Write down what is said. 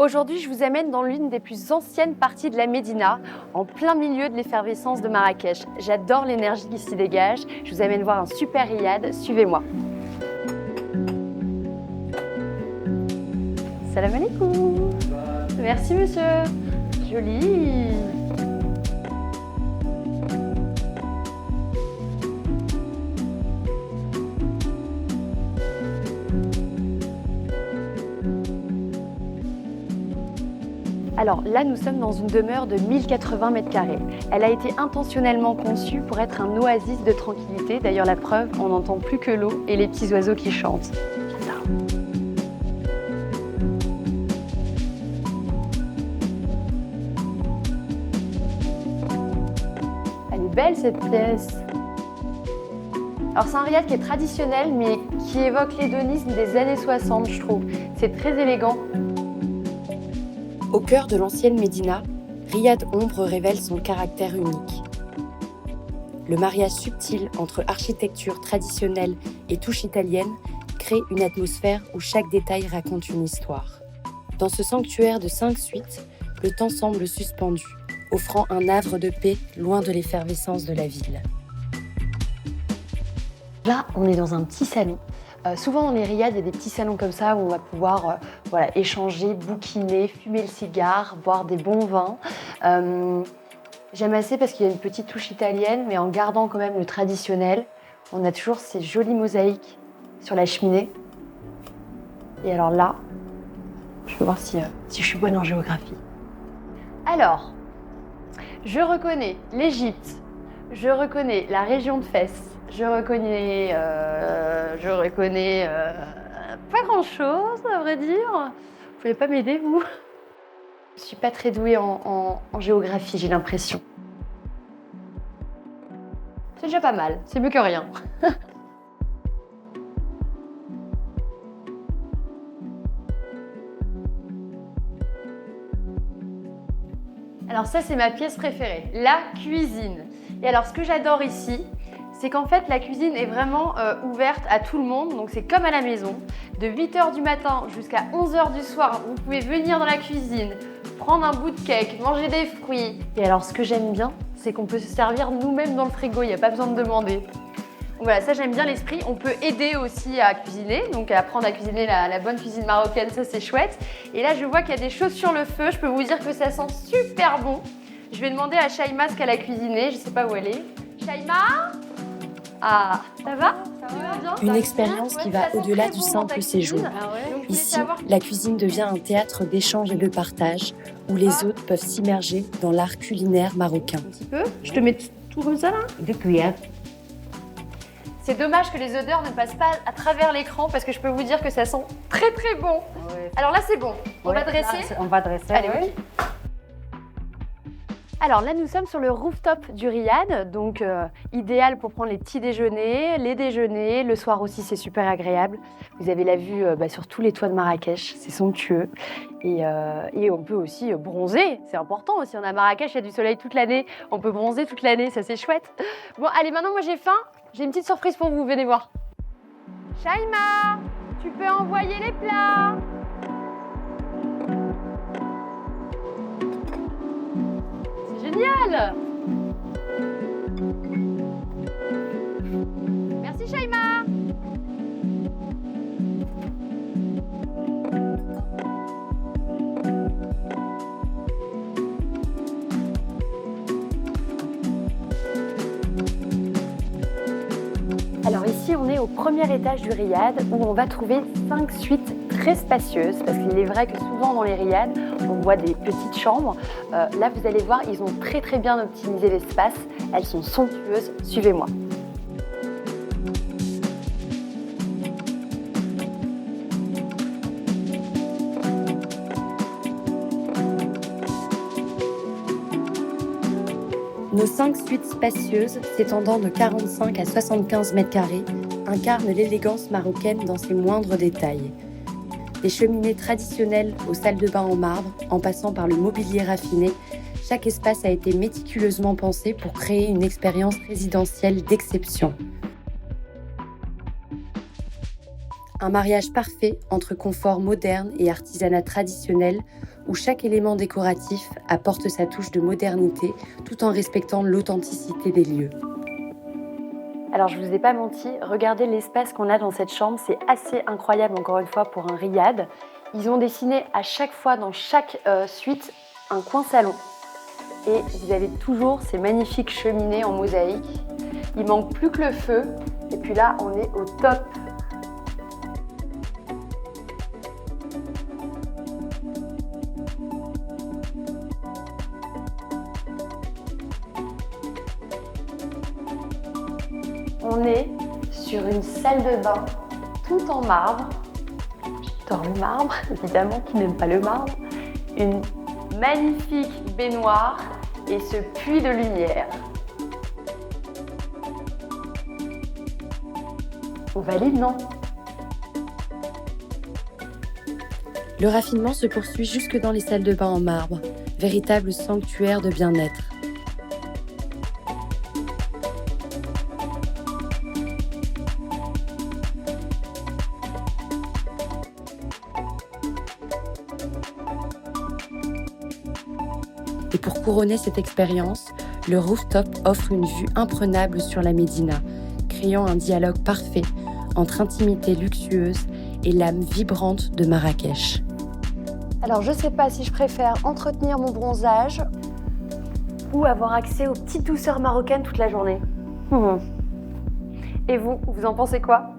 Aujourd'hui, je vous amène dans l'une des plus anciennes parties de la Médina, en plein milieu de l'effervescence de Marrakech. J'adore l'énergie qui s'y dégage. Je vous amène voir un super riad. Suivez-moi. Salam alaikum. Merci monsieur. Joli. Alors là, nous sommes dans une demeure de 1080 mètres carrés. Elle a été intentionnellement conçue pour être un oasis de tranquillité. D'ailleurs, la preuve, on n'entend plus que l'eau et les petits oiseaux qui chantent. J'adore. Elle est belle cette pièce. Alors c'est un riad qui est traditionnel, mais qui évoque l'hédonisme des années 60, je trouve. C'est très élégant. Au cœur de l'ancienne Médina, Riad Ombre révèle son caractère unique. Le mariage subtil entre architecture traditionnelle et touche italienne crée une atmosphère où chaque détail raconte une histoire. Dans ce sanctuaire de 5 suites, le temps semble suspendu, offrant un havre de paix loin de l'effervescence de la ville. Là, on est dans un petit salon. Souvent dans les riads, il y a des petits salons comme ça où on va pouvoir échanger, bouquiner, fumer le cigare, boire des bons vins. J'aime assez parce qu'il y a une petite touche italienne, mais en gardant quand même le traditionnel. On a toujours ces jolies mosaïques sur la cheminée. Et alors là, je vais voir si je suis bonne en géographie. Alors, je reconnais l'Égypte, je reconnais la région de Fès, je reconnais pas grand-chose, à vrai dire. Vous pouvez pas m'aider, vous? Je suis pas très douée en géographie, j'ai l'impression. C'est déjà pas mal, c'est mieux que rien. Alors ça, c'est ma pièce préférée, la cuisine. Et alors, ce que j'adore ici, c'est qu'en fait, la cuisine est vraiment ouverte à tout le monde. Donc, c'est comme à la maison. De 8h du matin jusqu'à 11h du soir, vous pouvez venir dans la cuisine, prendre un bout de cake, manger des fruits. Et alors, ce que j'aime bien, c'est qu'on peut se servir nous-mêmes dans le frigo. Il n'y a pas besoin de demander. Donc voilà, ça, j'aime bien l'esprit. On peut aider aussi à cuisiner, donc à apprendre à cuisiner la bonne cuisine marocaine. Ça, c'est chouette. Et là, je vois qu'il y a des choses sur le feu. Je peux vous dire que ça sent super bon. Je vais demander à Shaima ce qu'elle a cuisiné. Je ne sais pas où elle est. Shaima ? Ah, ça va? Une expérience qui va au-delà du simple séjour. Ici, la cuisine devient un théâtre d'échange et de partage, où les hôtes peuvent s'immerger dans l'art culinaire marocain. Un petit peu. Je te mets tout comme ça là? 2 cuillères. C'est dommage que les odeurs ne passent pas à travers l'écran parce que je peux vous dire que ça sent très très bon. Ouais. Alors là, c'est bon. On va dresser? Là, on va dresser. Allez, oui. ok. Alors là, nous sommes sur le rooftop du riad, donc idéal pour prendre les petits déjeuners, les déjeuners. Le soir aussi, c'est super agréable. Vous avez la vue sur tous les toits de Marrakech, c'est somptueux. Et on peut aussi bronzer, c'est important aussi. On a Marrakech, il y a du soleil toute l'année, on peut bronzer toute l'année, ça c'est chouette. Bon, allez, maintenant moi j'ai faim, j'ai une petite surprise pour vous, venez voir. Shaima, tu peux envoyer les plats? Génial! Merci Shaima! Alors ici, on est au premier étage du riad où on va trouver 5 suites très spacieuses parce qu'il est vrai que souvent dans les riads, on voit des petites chambres. Là, vous allez voir, ils ont très très bien optimisé l'espace. Elles sont somptueuses. Suivez-moi. Nos 5 suites spacieuses, s'étendant de 45 à 75 mètres carrés, incarnent l'élégance marocaine dans ses moindres détails. Des cheminées traditionnelles aux salles de bain en marbre, en passant par le mobilier raffiné, chaque espace a été méticuleusement pensé pour créer une expérience résidentielle d'exception. Un mariage parfait entre confort moderne et artisanat traditionnel où chaque élément décoratif apporte sa touche de modernité tout en respectant l'authenticité des lieux. Alors je vous ai pas menti, regardez l'espace qu'on a dans cette chambre, c'est assez incroyable encore une fois pour un riad. Ils ont dessiné à chaque fois dans chaque suite un coin salon. Et vous avez toujours ces magnifiques cheminées en mosaïque. Il manque plus que le feu et puis là on est au top. On est sur une salle de bain tout en marbre. J'adore le marbre, évidemment, qui n'aime pas le marbre. Une magnifique baignoire et ce puits de lumière. On valide, non? Le raffinement se poursuit jusque dans les salles de bain en marbre, véritable sanctuaire de bien-être. Et pour couronner cette expérience, le rooftop offre une vue imprenable sur la Médina, créant un dialogue parfait entre intimité luxueuse et l'âme vibrante de Marrakech. Alors je sais pas si je préfère entretenir mon bronzage ou avoir accès aux petites douceurs marocaines toute la journée. Et vous en pensez quoi?